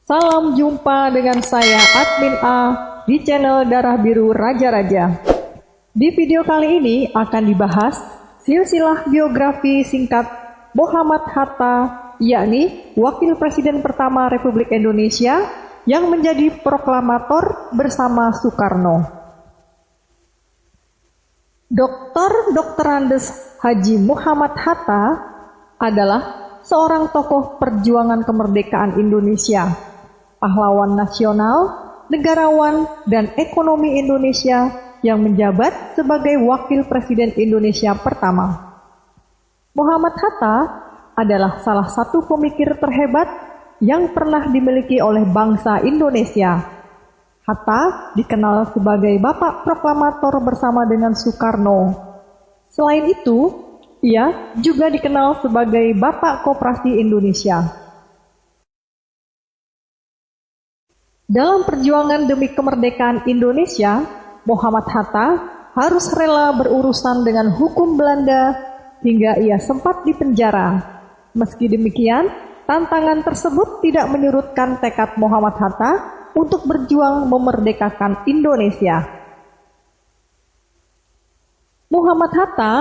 Salam jumpa dengan saya Admin A di channel Darah Biru Raja-Raja. Di video kali ini akan dibahas silsilah biografi singkat Muhammad Hatta, yakni Wakil Presiden pertama Republik Indonesia yang menjadi proklamator bersama Soekarno. Dr. Andes Haji Muhammad Hatta adalah seorang tokoh perjuangan kemerdekaan Indonesia, pahlawan nasional, negarawan, dan ekonomi Indonesia yang menjabat sebagai Wakil Presiden Indonesia pertama. Muhammad Hatta adalah salah satu pemikir terhebat yang pernah dimiliki oleh bangsa Indonesia. Hatta dikenal sebagai Bapak Proklamator bersama dengan Soekarno. Selain itu, ia juga dikenal sebagai Bapak Koperasi Indonesia. Dalam perjuangan demi kemerdekaan Indonesia, Muhammad Hatta harus rela berurusan dengan hukum Belanda hingga ia sempat dipenjara. Meski demikian, tantangan tersebut tidak menyurutkan tekad Muhammad Hatta untuk berjuang memerdekakan Indonesia. Muhammad Hatta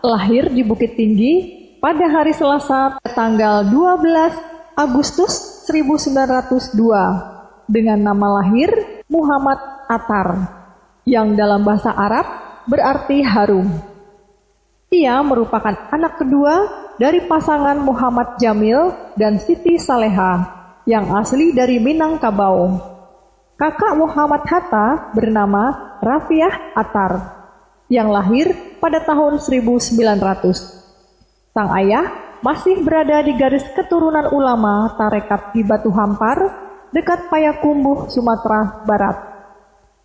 lahir di Bukit Tinggi pada hari Selasa tanggal 12 Agustus 1902 dengan nama lahir Muhammad Attar, yang dalam bahasa Arab berarti harum. Ia merupakan anak kedua dari pasangan Muhammad Jamil dan Siti Saleha yang asli dari Minangkabau. Kakak Muhammad Hatta bernama Rafiah Attar yang lahir pada tahun 1900. Sang ayah masih berada di garis keturunan ulama tarekat di Batu Hampar dekat Payakumbuh, Sumatera Barat.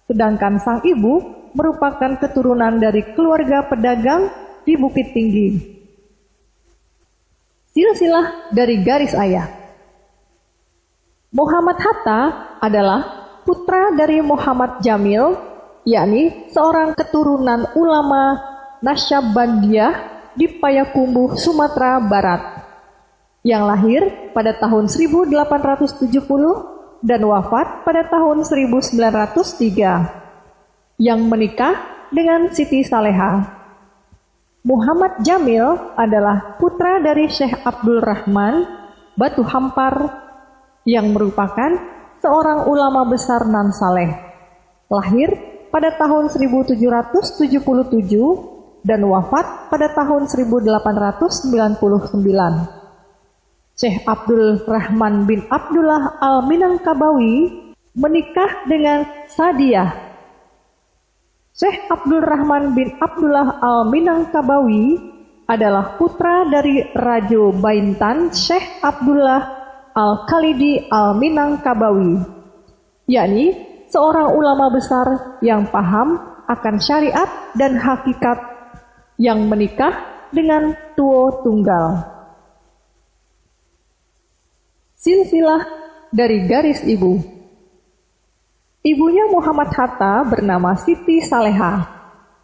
Sedangkan sang ibu merupakan keturunan dari keluarga pedagang di Bukit Tinggi. Silsilah dari garis ayah. Muhammad Hatta adalah putra dari Muhammad Jamil, yakni seorang keturunan ulama Nasyabandiyah di Payakumbuh, Sumatera Barat, yang lahir pada tahun 1870 dan wafat pada tahun 1903, yang menikah dengan Siti Saleha. Muhammad Jamil adalah putra dari Syekh Abdul Rahman Batu Hampar yang merupakan seorang ulama besar nan saleh. Lahir pada tahun 1777 dan wafat pada tahun 1899. Syekh Abdul Rahman bin Abdullah Al-Minangkabawi menikah dengan Sadiah. Syekh Abdul Rahman bin Abdullah Al-Minangkabawi adalah putra dari Rajo Baintan Syekh Abdullah Al-Khalidi Al-Minangkabawi, yakni seorang ulama besar yang paham akan syariat dan hakikat, yang menikah dengan Tuo Tunggal. Silsilah dari garis ibu. Ibunya Muhammad Hatta bernama Siti Saleha,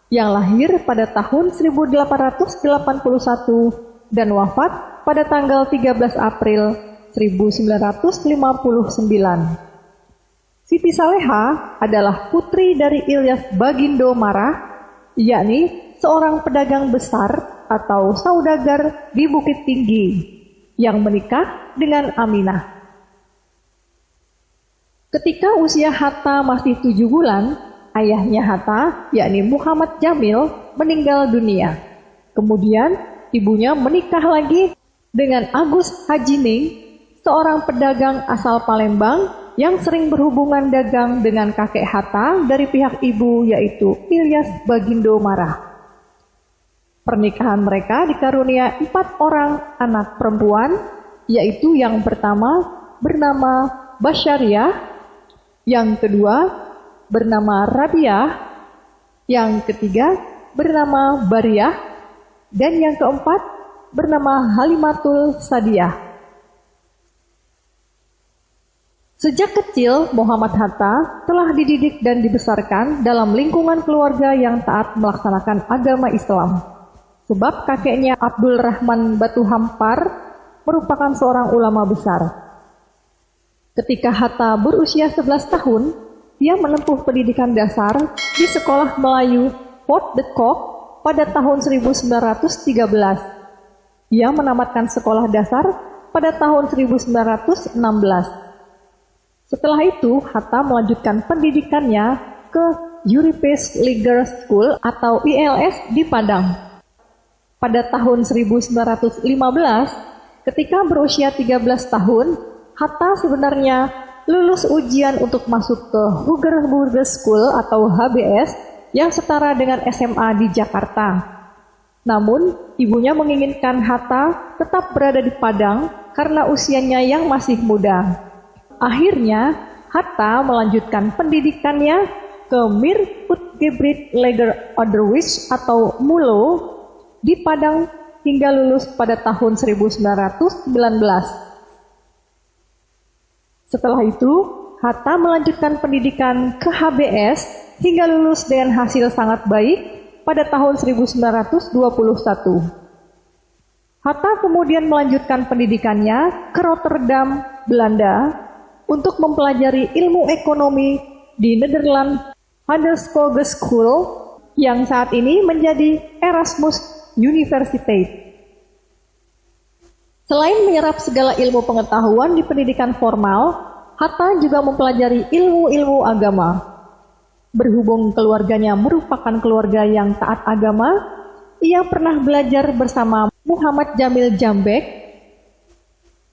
yang lahir pada tahun 1881 dan wafat pada tanggal 13 April 1959. Siti Saleha adalah putri dari Ilyas Bagindo Marah, yakni seorang pedagang besar atau saudagar di Bukit Tinggi, yang menikah dengan Aminah. Ketika usia Hatta masih 7 bulan, ayahnya Hatta, yakni Muhammad Jamil, meninggal dunia. Kemudian ibunya menikah lagi dengan Agus Hajining, seorang pedagang asal Palembang yang sering berhubungan dagang dengan kakek Hatta dari pihak ibu, yaitu Ilyas Bagindo Marah. Pernikahan mereka dikarunia 4 orang anak perempuan, yaitu yang pertama bernama Basyariah, yang kedua bernama Rabiah, yang ketiga bernama Bariah, dan yang keempat bernama Halimatul Sadiah. Sejak kecil, Muhammad Hatta telah dididik dan dibesarkan dalam lingkungan keluarga yang taat melaksanakan agama Islam. Sebab kakeknya Abdul Rahman Batu Hampar merupakan seorang ulama besar. Ketika Hatta berusia 11 tahun, ia menempuh pendidikan dasar di Sekolah Melayu Fort de Kock pada tahun 1913. Ia menamatkan sekolah dasar pada tahun 1916. Setelah itu, Hatta melanjutkan pendidikannya ke Europees Legal School atau ILS di Padang. Pada tahun 1915, ketika berusia 13 tahun, Hatta sebenarnya lulus ujian untuk masuk ke Huger School atau HBS yang setara dengan SMA di Jakarta. Namun, ibunya menginginkan Hatta tetap berada di Padang karena usianya yang masih muda. Akhirnya, Hatta melanjutkan pendidikannya ke Mir Utgebreid Leger Onderwijs atau MULO di Padang hingga lulus pada tahun 1919. Setelah itu, Hatta melanjutkan pendidikan ke HBS hingga lulus dengan hasil sangat baik pada tahun 1921. Hatta kemudian melanjutkan pendidikannya ke Rotterdam, Belanda, untuk mempelajari ilmu ekonomi di Nederland School yang saat ini menjadi Erasmus Universiteit. Selain menyerap segala ilmu pengetahuan di pendidikan formal, Hatta juga mempelajari ilmu-ilmu agama. Berhubung keluarganya merupakan keluarga yang taat agama, ia pernah belajar bersama Muhammad Jamil Jambek,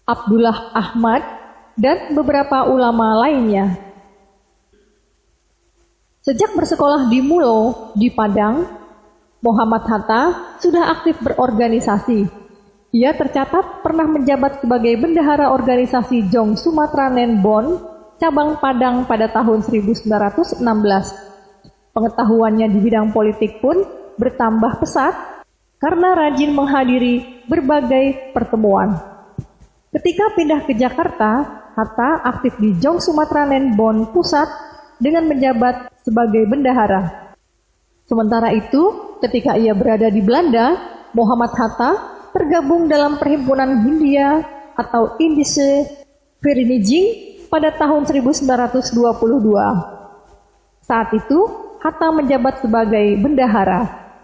Abdullah Ahmad, dan beberapa ulama lainnya. Sejak bersekolah di MULO di Padang, Muhammad Hatta sudah aktif berorganisasi. Ia tercatat pernah menjabat sebagai bendahara organisasi Jong Sumatera Nenbon, cabang Padang pada tahun 1916. Pengetahuannya di bidang politik pun bertambah pesat karena rajin menghadiri berbagai pertemuan. Ketika pindah ke Jakarta, Hatta aktif di Jong Sumatera Nenbon Pusat dengan menjabat sebagai bendahara. Sementara itu, ketika ia berada di Belanda, Muhammad Hatta tergabung dalam Perhimpunan Hindia atau Indische Vereniging pada tahun 1922. Saat itu, Hatta menjabat sebagai bendahara.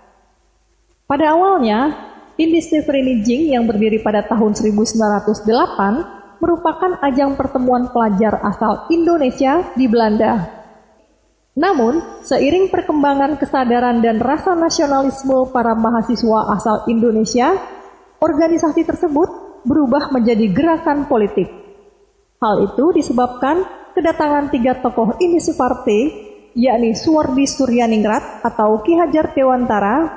Pada awalnya, Indische Vereniging yang berdiri pada tahun 1908 merupakan ajang pertemuan pelajar asal Indonesia di Belanda. Namun, seiring perkembangan kesadaran dan rasa nasionalisme para mahasiswa asal Indonesia, organisasi tersebut berubah menjadi gerakan politik. Hal itu disebabkan kedatangan 3 tokoh Indische Partai, yakni Suwardi Suryaningrat atau Ki Hajar Dewantara,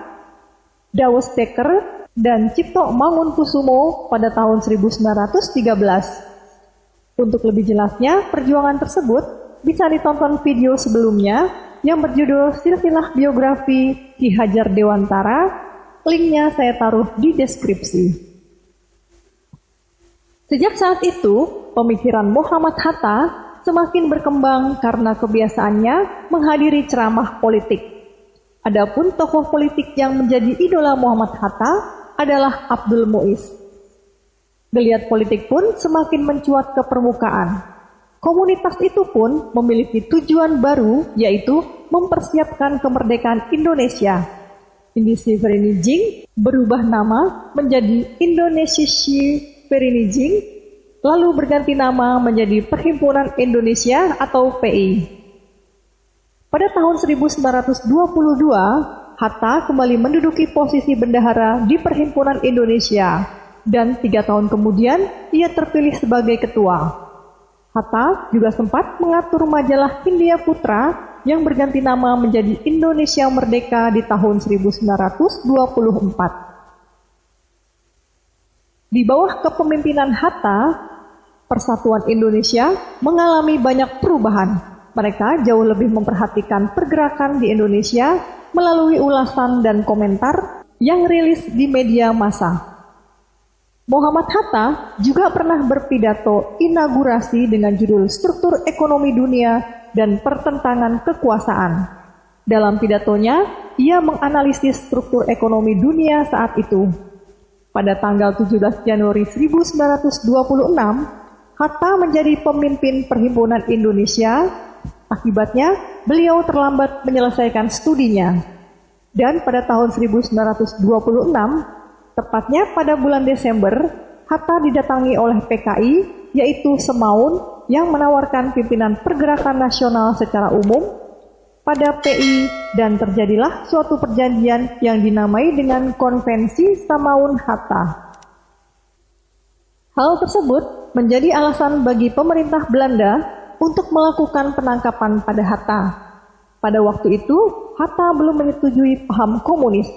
Dawes Dekker, dan Cipto Mangunkusumo pada tahun 1913. Untuk lebih jelasnya, perjuangan tersebut bisa ditonton video sebelumnya yang berjudul Silsilah Biografi Ki Hajar Dewantara. Linknya saya taruh di deskripsi. Sejak saat itu, pemikiran Muhammad Hatta semakin berkembang karena kebiasaannya menghadiri ceramah politik. Adapun tokoh politik yang menjadi idola Muhammad Hatta adalah Abdul Muiz. Geliat politik pun semakin mencuat ke permukaan. Komunitas itu pun memiliki tujuan baru, yaitu mempersiapkan kemerdekaan Indonesia. Indische Vereniging berubah nama menjadi Indonesische Vereniging, lalu berganti nama menjadi Perhimpunan Indonesia atau PI. Pada tahun 1922, Hatta kembali menduduki posisi bendahara di Perhimpunan Indonesia, dan 3 tahun kemudian ia terpilih sebagai ketua. Hatta juga sempat mengatur majalah Hindia Putra yang berganti nama menjadi Indonesia Merdeka di tahun 1924. Di bawah kepemimpinan Hatta, Persatuan Indonesia mengalami banyak perubahan. Mereka jauh lebih memperhatikan pergerakan di Indonesia melalui ulasan dan komentar yang rilis di media massa. Muhammad Hatta juga pernah berpidato inaugurasi dengan judul Struktur Ekonomi Dunia dan Pertentangan Kekuasaan. Dalam pidatonya, ia menganalisis struktur ekonomi dunia saat itu. Pada tanggal 17 Januari 1926, Hatta menjadi pemimpin Perhimpunan Indonesia. Akibatnya, beliau terlambat menyelesaikan studinya. Dan pada tahun 1926, tepatnya pada bulan Desember, Hatta didatangi oleh PKI, yaitu Semaun, yang menawarkan pimpinan pergerakan nasional secara umum pada PI, dan terjadilah suatu perjanjian yang dinamai dengan Konvensi Samaun-Hatta. Hal tersebut menjadi alasan bagi pemerintah Belanda untuk melakukan penangkapan pada Hatta. Pada waktu itu, Hatta belum menyetujui paham komunis.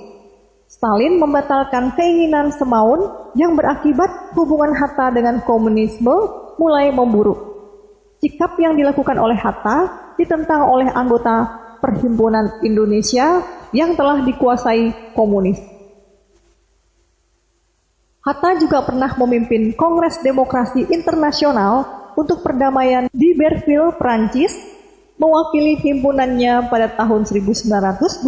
Stalin membatalkan keinginan Semaun yang berakibat hubungan Hatta dengan komunisme mulai memburuk. Sikap yang dilakukan oleh Hatta ditentang oleh anggota Perhimpunan Indonesia yang telah dikuasai komunis. Hatta juga pernah memimpin Kongres Demokrasi Internasional untuk perdamaian di Berlin, Prancis, mewakili himpunannya pada tahun 1926.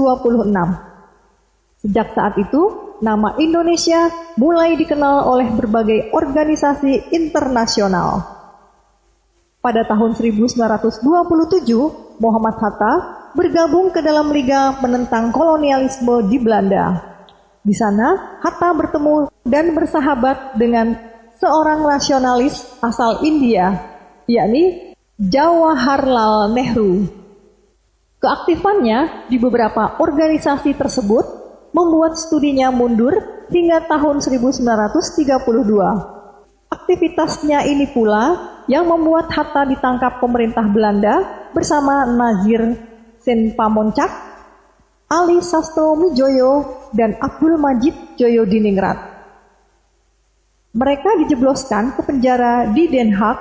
Sejak saat itu, nama Indonesia mulai dikenal oleh berbagai organisasi internasional. Pada tahun 1927, Muhammad Hatta bergabung ke dalam Liga Menentang Kolonialisme di Belanda. Di sana, Hatta bertemu dan bersahabat dengan seorang nasionalis asal India, yakni Jawaharlal Nehru. Keaktifannya di beberapa organisasi tersebut membuat studinya mundur hingga tahun 1932. Aktivitasnya ini pula yang membuat Hatta ditangkap pemerintah Belanda bersama Nazir Senpamoncak, Ali Sasto Mijoyo, dan Abdul Majid Joyodiningrat. Mereka dijebloskan ke penjara di Den Haag,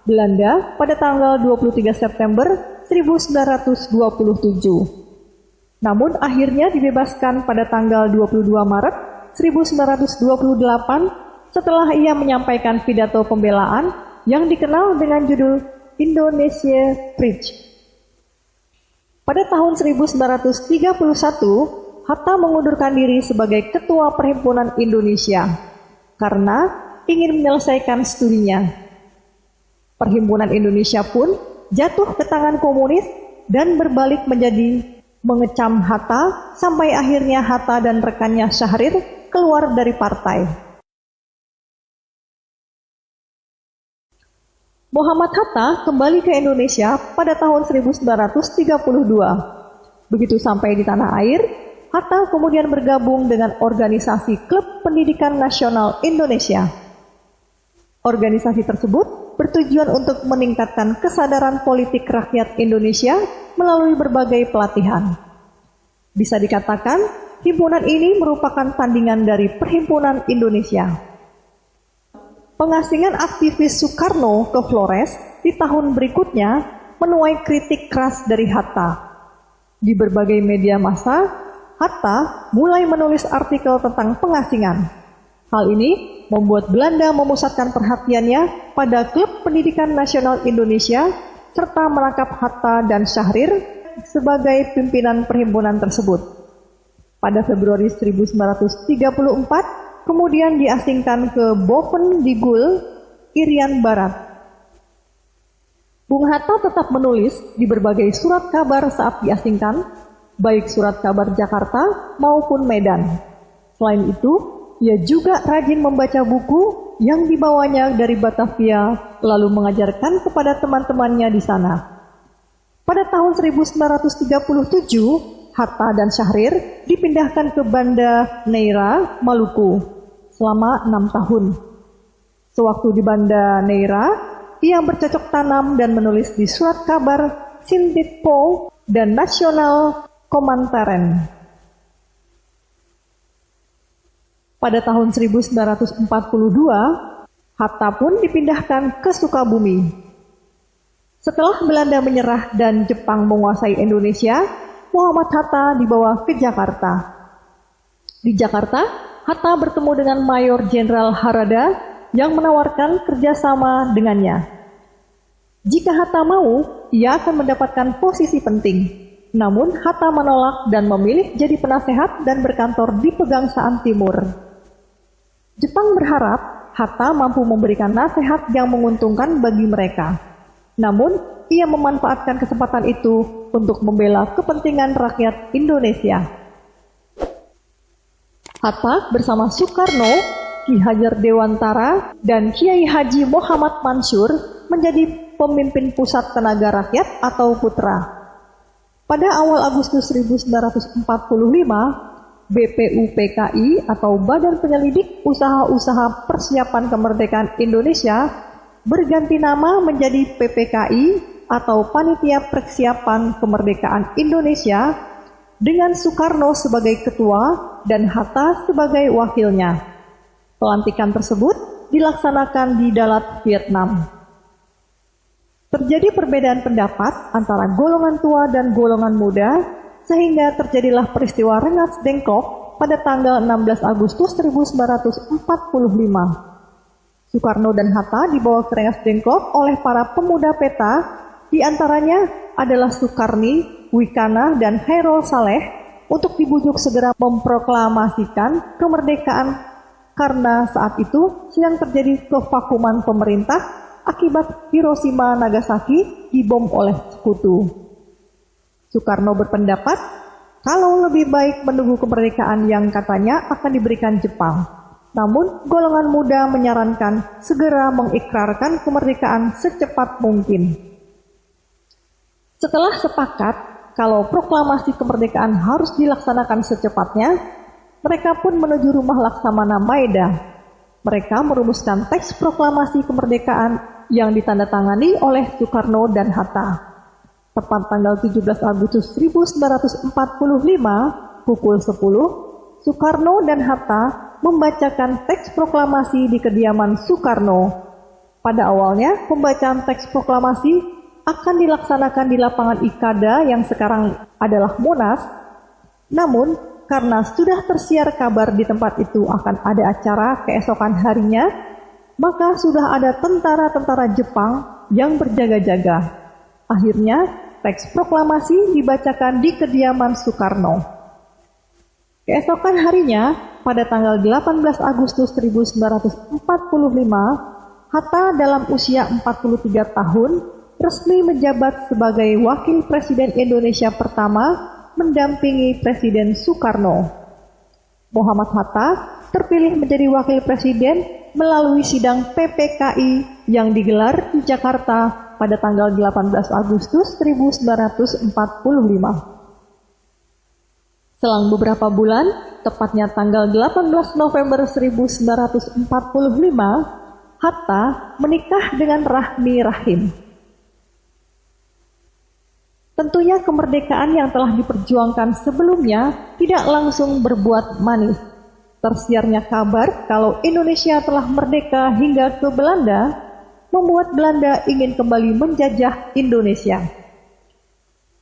Belanda pada tanggal 23 September 1927. Namun akhirnya dibebaskan pada tanggal 22 Maret 1928 setelah ia menyampaikan pidato pembelaan yang dikenal dengan judul Indonesia Preach. Pada tahun 1931, Hatta mengundurkan diri sebagai Ketua Perhimpunan Indonesia karena ingin menyelesaikan studinya. Perhimpunan Indonesia pun jatuh ke tangan komunis dan berbalik menjadi mengecam Hatta sampai akhirnya Hatta dan rekannya Syahrir keluar dari partai. Muhammad Hatta kembali ke Indonesia pada tahun 1932. Begitu sampai di tanah air, Hatta kemudian bergabung dengan organisasi Klub Pendidikan Nasional Indonesia. Organisasi tersebut bertujuan untuk meningkatkan kesadaran politik rakyat Indonesia melalui berbagai pelatihan. Bisa dikatakan, himpunan ini merupakan tandingan dari Perhimpunan Indonesia. Pengasingan aktivis Soekarno ke Flores di tahun berikutnya menuai kritik keras dari Hatta. Di berbagai media massa, Hatta mulai menulis artikel tentang pengasingan. Hal ini membuat Belanda memusatkan perhatiannya pada Klub Pendidikan Nasional Indonesia serta menangkap Hatta dan Syahrir sebagai pimpinan perhimpunan tersebut. Pada Februari 1934, kemudian diasingkan ke Boven di Gul, Irian Barat. Bung Hatta tetap menulis di berbagai surat kabar saat diasingkan, baik surat kabar Jakarta maupun Medan. Selain itu, ia juga rajin membaca buku yang dibawanya dari Batavia, lalu mengajarkan kepada teman-temannya di sana. Pada tahun 1937, Hatta dan Syahrir dipindahkan ke Banda Neira, Maluku, selama 6 tahun. Sewaktu di Banda Neira, ia bercocok tanam dan menulis di surat kabar Sintitpo dan Nasional Komantaren. Pada tahun 1942, Hatta pun dipindahkan ke Sukabumi. Setelah Belanda menyerah dan Jepang menguasai Indonesia, Muhammad Hatta dibawa ke Jakarta. Di Jakarta, Hatta bertemu dengan Mayor Jenderal Harada yang menawarkan kerjasama dengannya. Jika Hatta mau, ia akan mendapatkan posisi penting. Namun Hatta menolak dan memilih jadi penasehat dan berkantor di Pegangsaan Timur. Jepang berharap Hatta mampu memberikan nasihat yang menguntungkan bagi mereka. Namun, ia memanfaatkan kesempatan itu untuk membela kepentingan rakyat Indonesia. Hatta bersama Soekarno, Ki Hajar Dewantara, dan Kiai Haji Muhammad Mansur menjadi pemimpin Pusat Tenaga Rakyat atau PUTRA. Pada awal Agustus 1945, BPUPKI atau Badan Penyelidik Usaha-Usaha Persiapan Kemerdekaan Indonesia berganti nama menjadi PPKI atau Panitia Persiapan Kemerdekaan Indonesia dengan Soekarno sebagai ketua dan Hatta sebagai wakilnya. Pelantikan tersebut dilaksanakan di Dalat, Vietnam. Terjadi perbedaan pendapat antara golongan tua dan golongan muda, sehingga terjadilah peristiwa Rengas Dengklok pada tanggal 16 Agustus 1945. Soekarno dan Hatta dibawa ke Rengas Dengklok oleh para pemuda PETA, di antaranya adalah Sukarni, Wikana, dan Hairul Saleh, untuk dibujuk segera memproklamasikan kemerdekaan karena saat itu sedang terjadi kevakuman pemerintah akibat Hiroshima Nagasaki dibom oleh sekutu. Soekarno berpendapat kalau lebih baik menunggu kemerdekaan yang katanya akan diberikan Jepang. Namun, golongan muda menyarankan segera mengikrarkan kemerdekaan secepat mungkin. Setelah sepakat kalau proklamasi kemerdekaan harus dilaksanakan secepatnya, mereka pun menuju rumah Laksamana Maeda. Mereka merumuskan teks proklamasi kemerdekaan yang ditandatangani oleh Soekarno dan Hatta. Tepat tanggal 17 Agustus 1945 pukul 10, Soekarno dan Hatta membacakan teks proklamasi di kediaman Soekarno. Pada awalnya, pembacaan teks proklamasi akan dilaksanakan di lapangan Ikada yang sekarang adalah Monas. Namun, karena sudah tersiar kabar di tempat itu akan ada acara keesokan harinya, maka sudah ada tentara-tentara Jepang yang berjaga-jaga. Akhirnya, teks proklamasi dibacakan di kediaman Soekarno. Keesokan harinya, pada tanggal 18 Agustus 1945, Hatta dalam usia 43 tahun resmi menjabat sebagai Wakil Presiden Indonesia pertama mendampingi Presiden Soekarno. Muhammad Hatta terpilih menjadi Wakil Presiden melalui sidang PPKI yang digelar di Jakarta pada tanggal 18 Agustus 1945. Selang beberapa bulan, tepatnya tanggal 18 November 1945, Hatta menikah dengan Rahmi Rahim. Tentunya kemerdekaan yang telah diperjuangkan sebelumnya tidak langsung berbuat manis. Tersiarnya kabar kalau Indonesia telah merdeka hingga ke Belanda, membuat Belanda ingin kembali menjajah Indonesia.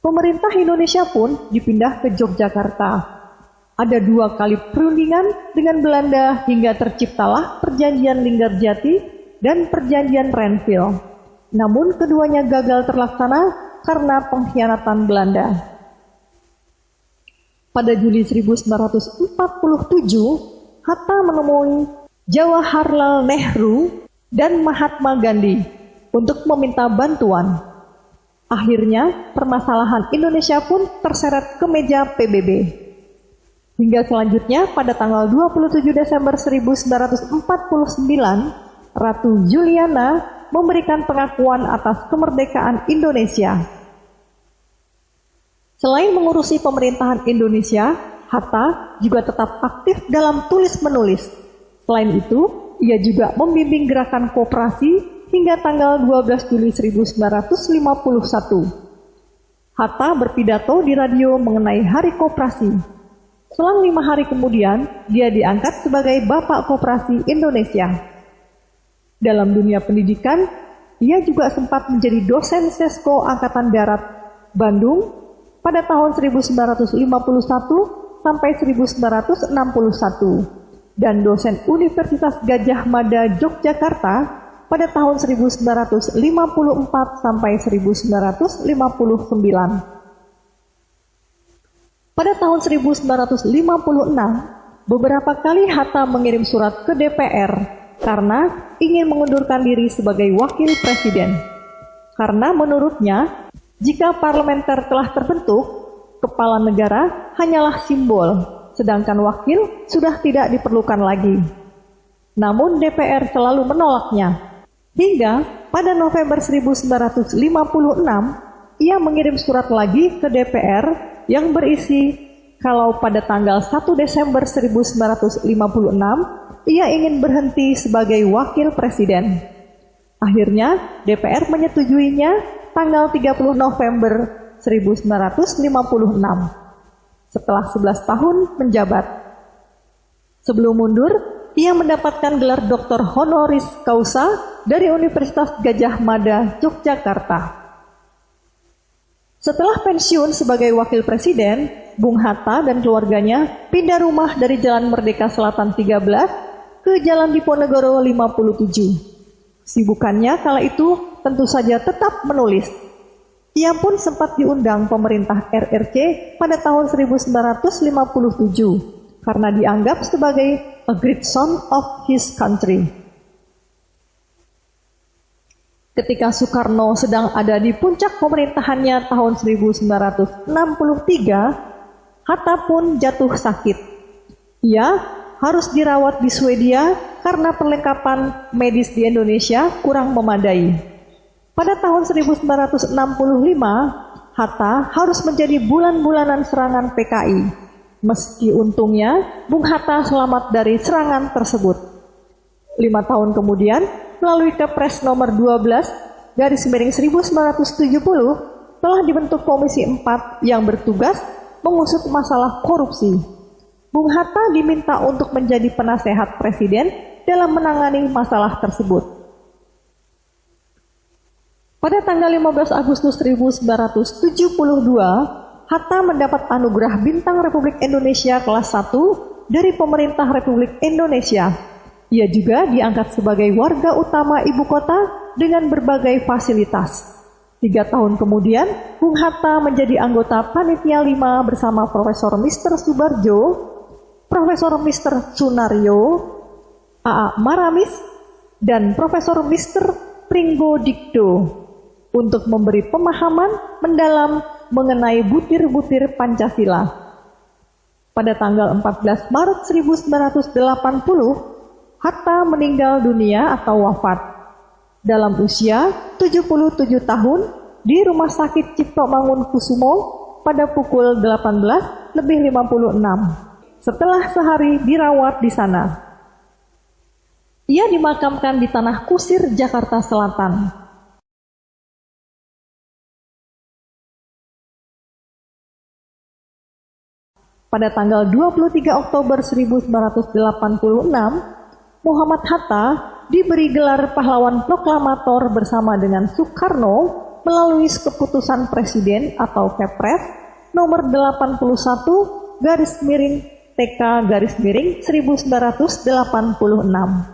Pemerintah Indonesia pun dipindah ke Yogyakarta. Ada 2 kali perundingan dengan Belanda hingga terciptalah Perjanjian Linggarjati dan Perjanjian Renville. Namun keduanya gagal terlaksana karena pengkhianatan Belanda. Pada Juli 1947, Hatta menemui Jawaharlal Nehru dan Mahatma Gandhi untuk meminta bantuan. Akhirnya, permasalahan Indonesia pun terseret ke meja PBB. Hingga selanjutnya, pada tanggal 27 Desember 1949, Ratu Juliana memberikan pengakuan atas kemerdekaan Indonesia. Selain mengurusi pemerintahan Indonesia, Hatta juga tetap aktif dalam tulis-menulis. Selain itu, ia juga membimbing gerakan koperasi hingga tanggal 12 Juli 1951. Hatta berpidato di radio mengenai Hari Koperasi. Selang 5 hari kemudian, dia diangkat sebagai Bapak Koperasi Indonesia. Dalam dunia pendidikan, ia juga sempat menjadi dosen Sesko Angkatan Darat Bandung pada tahun 1951 sampai 1961 dan dosen Universitas Gadjah Mada Yogyakarta pada tahun 1954 sampai 1959. Pada tahun 1956, beberapa kali Hatta mengirim surat ke DPR karena ingin mengundurkan diri sebagai wakil presiden. Karena menurutnya, jika parlementer telah terbentuk, kepala negara hanyalah simbol, sedangkan wakil sudah tidak diperlukan lagi. Namun DPR selalu menolaknya. Hingga pada November 1956, ia mengirim surat lagi ke DPR yang berisi kalau pada tanggal 1 Desember 1956 ia ingin berhenti sebagai wakil presiden. Akhirnya DPR menyetujuinya tanggal 30 November 1956 setelah 11 tahun menjabat. Sebelum mundur, ia mendapatkan gelar Doktor Honoris Causa dari Universitas Gadjah Mada, Yogyakarta. Setelah pensiun sebagai wakil presiden, Bung Hatta dan keluarganya pindah rumah dari Jalan Merdeka Selatan 13 ke Jalan Diponegoro 57. Sibukannya kala itu tentu saja tetap menulis. Ia pun sempat diundang pemerintah RRC pada tahun 1957 karena dianggap sebagai a great son of his country. Ketika Soekarno sedang ada di puncak pemerintahannya tahun 1963, Hatta pun jatuh sakit. Ia harus dirawat di Swedia karena perlengkapan medis di Indonesia kurang memadai. Pada tahun 1965, Hatta harus menjadi bulan-bulanan serangan PKI. Meski untungnya, Bung Hatta selamat dari serangan tersebut. 5 tahun kemudian, melalui Kepres nomor 12/1970, telah dibentuk Komisi 4 yang bertugas mengusut masalah korupsi. Bung Hatta diminta untuk menjadi penasehat presiden dalam menangani masalah tersebut. Pada tanggal 15 Agustus 1972, Hatta mendapat anugerah Bintang Republik Indonesia kelas 1 dari Pemerintah Republik Indonesia. Ia juga diangkat sebagai warga utama ibu kota dengan berbagai fasilitas. 3 tahun kemudian, Bung Hatta menjadi anggota Panitia 5 bersama Profesor Mr. Subarjo, Profesor Mr. Sunario, A.A. Maramis, dan Profesor Mr. Pringgo Dikdo untuk memberi pemahaman mendalam mengenai butir-butir Pancasila. Pada tanggal 14 Maret 1980, Hatta meninggal dunia atau wafat dalam usia 77 tahun di Rumah Sakit Cipto Mangunkusumo pada pukul 18:56 setelah sehari dirawat di sana. Ia dimakamkan di Tanah Kusir, Jakarta Selatan. Pada tanggal 23 Oktober 1986, Muhammad Hatta diberi gelar pahlawan proklamator bersama dengan Soekarno melalui keputusan Presiden atau Kepres nomor 81/TK/1986.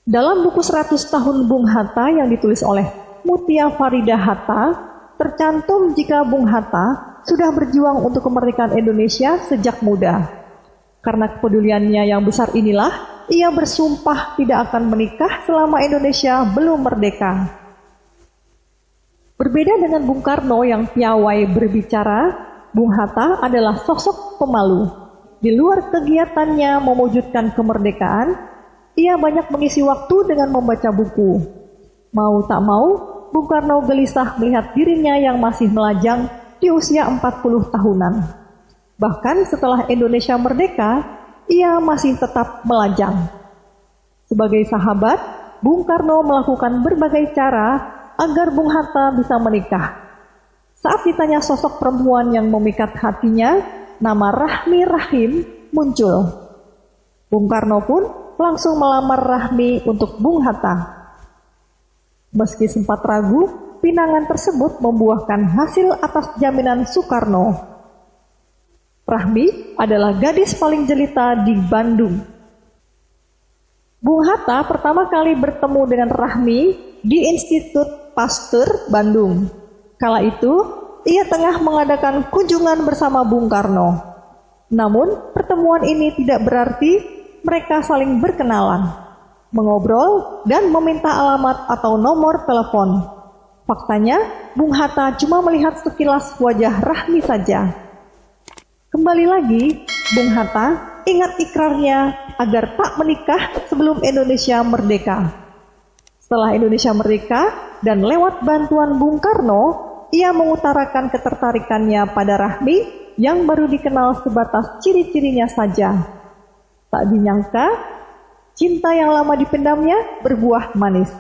Dalam buku 100 tahun Bung Hatta yang ditulis oleh Mutia Farida Hatta, tercantum jika Bung Hatta sudah berjuang untuk kemerdekaan Indonesia sejak muda. Karena kepeduliannya yang besar inilah, ia bersumpah tidak akan menikah selama Indonesia belum merdeka. Berbeda dengan Bung Karno yang piawai berbicara, Bung Hatta adalah sosok pemalu. Di luar kegiatannya mewujudkan kemerdekaan, ia banyak mengisi waktu dengan membaca buku. Mau tak mau, Bung Karno gelisah melihat dirinya yang masih melajang di usia 40 tahunan. Bahkan setelah Indonesia merdeka, ia masih tetap melajang. Sebagai sahabat, Bung Karno melakukan berbagai cara agar Bung Hatta bisa menikah. Saat ditanya sosok perempuan yang memikat hatinya, nama Rahmi Rahim muncul. Bung Karno pun langsung melamar Rahmi untuk Bung Hatta. Meski sempat ragu, pinangan tersebut membuahkan hasil atas jaminan Soekarno. Rahmi adalah gadis paling jelita di Bandung. Bung Hatta pertama kali bertemu dengan Rahmi di Institut Pasteur Bandung. Kala itu, ia tengah mengadakan kunjungan bersama Bung Karno. Namun, pertemuan ini tidak berarti mereka saling berkenalan, mengobrol, dan meminta alamat atau nomor telepon. Faktanya, Bung Hatta cuma melihat sekilas wajah Rahmi saja. Kembali lagi, Bung Hatta ingat ikrarnya agar tak menikah sebelum Indonesia merdeka. Setelah Indonesia merdeka dan lewat bantuan Bung Karno, ia mengutarakan ketertarikannya pada Rahmi yang baru dikenal sebatas ciri-cirinya saja. Tak dinyangka, cinta yang lama dipendamnya berbuah manis.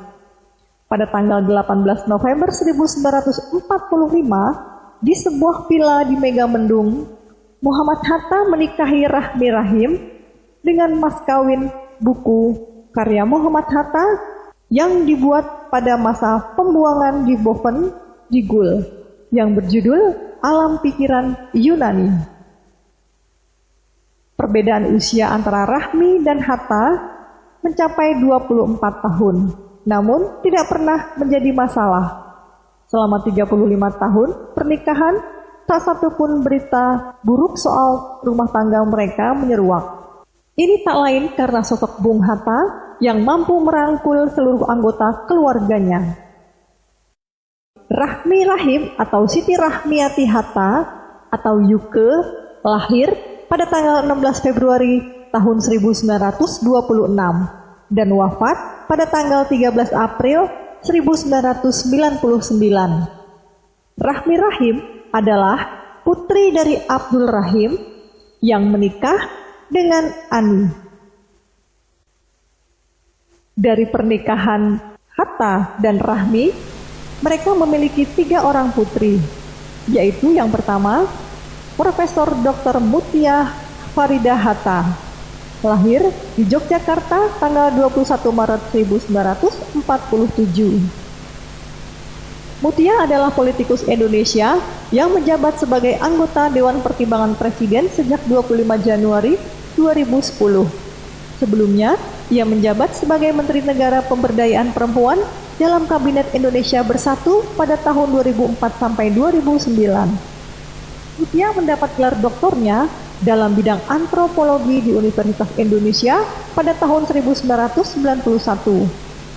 Pada tanggal 18 November 1945, di sebuah villa di Megamendung, Muhammad Hatta menikahi Rahmi Rahim dengan mas kawin buku karya Muhammad Hatta yang dibuat pada masa pembuangan di Boven di Gul yang berjudul Alam Pikiran Yunani. Perbedaan usia antara Rahmi dan Hatta mencapai 24 tahun, namun tidak pernah menjadi masalah. Selama 35 tahun pernikahan, tak satu pun berita buruk soal rumah tangga mereka menyeruak. Ini tak lain karena sosok Bung Hatta yang mampu merangkul seluruh anggota keluarganya. Rahmi Rahim atau Siti Rahmiati Hatta atau Yuke lahir pada tanggal 16 Februari tahun 1926 dan wafat pada tanggal 13 April 1999. Rahmi Rahim adalah putri dari Abdul Rahim yang menikah dengan Ani. Dari pernikahan Hatta dan Rahmi, mereka memiliki 3 orang putri, yaitu yang pertama, Profesor Dr. Mutia Farida Hatta, lahir di Yogyakarta tanggal 21 Maret 1947. Mutia adalah politikus Indonesia yang menjabat sebagai anggota Dewan Pertimbangan Presiden sejak 25 Januari 2010. Sebelumnya, ia menjabat sebagai Menteri Negara Pemberdayaan Perempuan dalam Kabinet Indonesia Bersatu pada tahun 2004 sampai 2009. Mutia mendapat gelar doktornya dalam bidang antropologi di Universitas Indonesia pada tahun 1991.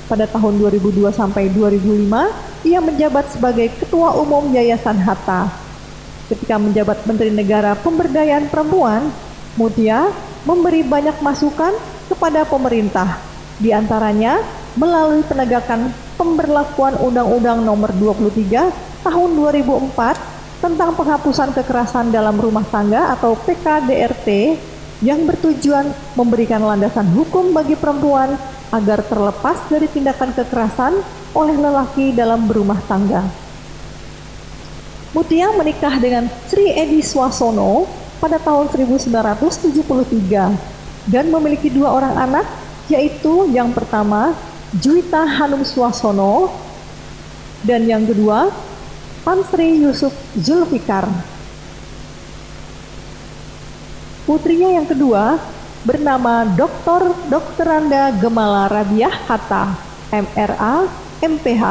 Pada tahun 2002 sampai 2005, ia menjabat sebagai Ketua Umum Yayasan Hatta. Ketika menjabat Menteri Negara Pemberdayaan Perempuan, Mutia memberi banyak masukan kepada pemerintah, di antaranya melalui penegakan pemberlakuan Undang-Undang Nomor 23 Tahun 2004 tentang penghapusan kekerasan dalam rumah tangga atau PKDRT yang bertujuan memberikan landasan hukum bagi perempuan agar terlepas dari tindakan kekerasan oleh lelaki dalam berumah tangga. Mutia menikah dengan Sri Edi Swasono pada tahun 1973 dan memiliki 2 orang anak, yaitu yang pertama Juwita Hanum Swasono dan yang kedua Tan Sri Yusuf Zulfikar. Putrinya yang kedua bernama Dr. Randa Gemala Rabiah Hatta, MRA, MPH.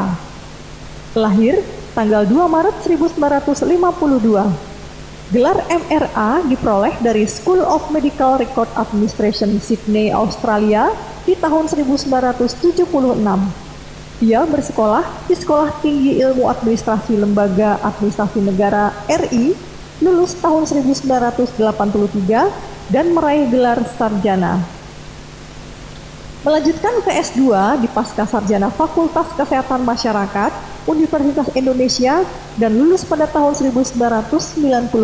Lahir tanggal 2 Maret 1952. Gelar MRA diperoleh dari School of Medical Record Administration Sydney, Australia di tahun 1976. Ia bersekolah di Sekolah Tinggi Ilmu Administrasi Lembaga Administrasi Negara RI, lulus tahun 1983 dan meraih gelar sarjana. Melanjutkan ke S2 di Pascasarjana Fakultas Kesehatan Masyarakat Universitas Indonesia dan lulus pada tahun 1994.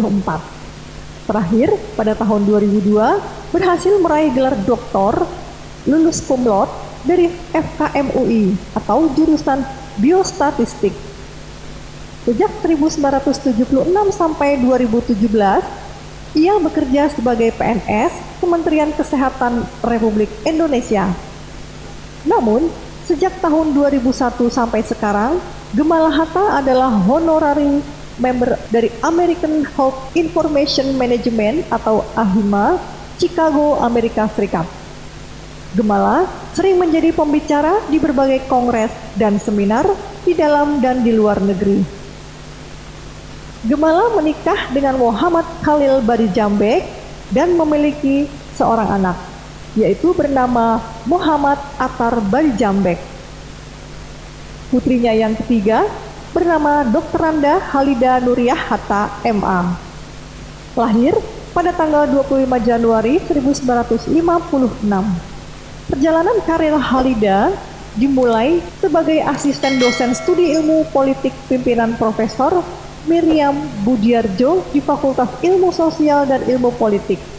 Terakhir, pada tahun 2002 berhasil meraih gelar doktor lulus cum laude dari FKM UI atau jurusan Biostatistik. Sejak 1976 sampai 2017, ia bekerja sebagai PNS Kementerian Kesehatan Republik Indonesia. Namun, sejak tahun 2001 sampai sekarang, Gemala Hatta adalah honorary member dari American Health Information Management atau AHIMA, Chicago, Amerika Serikat. Gemala sering menjadi pembicara di berbagai kongres dan seminar di dalam dan di luar negeri. Gemala menikah dengan Muhammad Khalil Barijambek dan memiliki seorang anak. yaitu bernama Muhammad Attar Baljambek. Putrinya yang ketiga bernama Dr. Randa Halida Nuriyah Hatta, MA. Lahir pada tanggal 25 Januari 1956. Perjalanan karir Halida dimulai sebagai asisten dosen studi ilmu politik pimpinan Profesor Miriam Budiarjo di Fakultas Ilmu Sosial dan Ilmu Politik.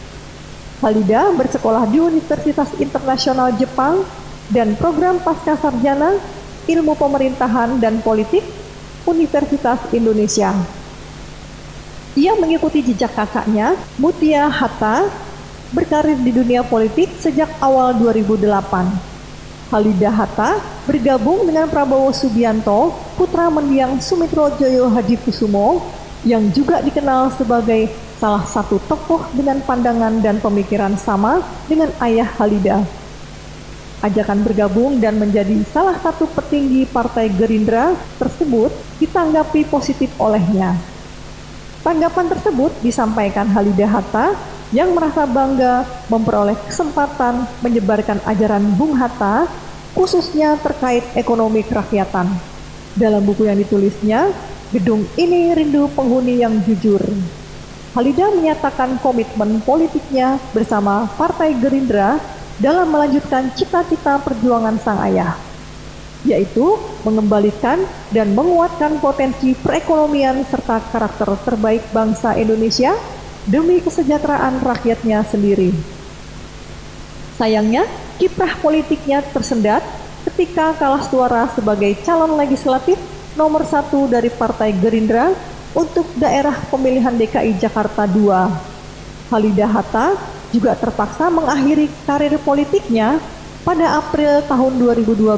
Halida bersekolah di Universitas Internasional Jepang dan program Pascasarjana Ilmu Pemerintahan dan Politik Universitas Indonesia. Ia mengikuti jejak kakaknya, Mutia Hatta, berkarir di dunia politik sejak awal 2008. Halida Hatta bergabung dengan Prabowo Subianto, putra mendiang Sumitro Joyo Hadikusumo, yang juga dikenal sebagai salah satu tokoh dengan pandangan dan pemikiran sama dengan ayah Halida. Ajakan bergabung dan menjadi salah satu petinggi Partai Gerindra tersebut ditanggapi positif olehnya. Tanggapan tersebut disampaikan Halida Hatta yang merasa bangga memperoleh kesempatan menyebarkan ajaran Bung Hatta, khususnya terkait ekonomi kerakyatan. Dalam buku yang ditulisnya, Gedung Ini Rindu Penghuni yang Jujur, Halida menyatakan komitmen politiknya bersama Partai Gerindra dalam melanjutkan cita-cita perjuangan sang ayah, yaitu mengembalikan dan menguatkan potensi perekonomian serta karakter terbaik bangsa Indonesia demi kesejahteraan rakyatnya sendiri. Sayangnya, kiprah politiknya tersendat ketika kalah suara sebagai calon legislatif nomor 1 dari Partai Gerindra untuk daerah pemilihan DKI Jakarta II. Halida Hatta juga terpaksa mengakhiri karir politiknya pada April tahun 2012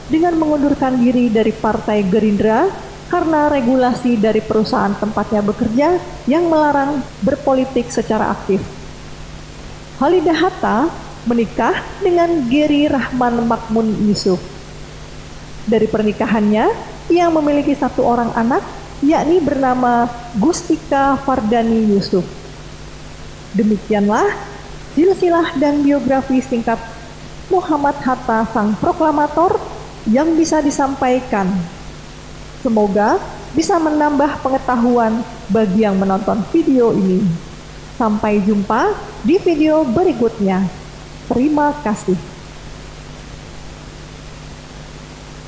dengan mengundurkan diri dari Partai Gerindra karena regulasi dari perusahaan tempatnya bekerja yang melarang berpolitik secara aktif. Halida Hatta menikah dengan Geri Rahman Makmun Yusuf. Dari pernikahannya, ia memiliki satu orang anak, yakni bernama Gustika Fardani Yusuf. Demikianlah silsilah dan biografi singkat Muhammad Hatta sang proklamator yang bisa disampaikan. Semoga bisa menambah pengetahuan bagi yang menonton video ini. Sampai jumpa di video berikutnya. Terima kasih.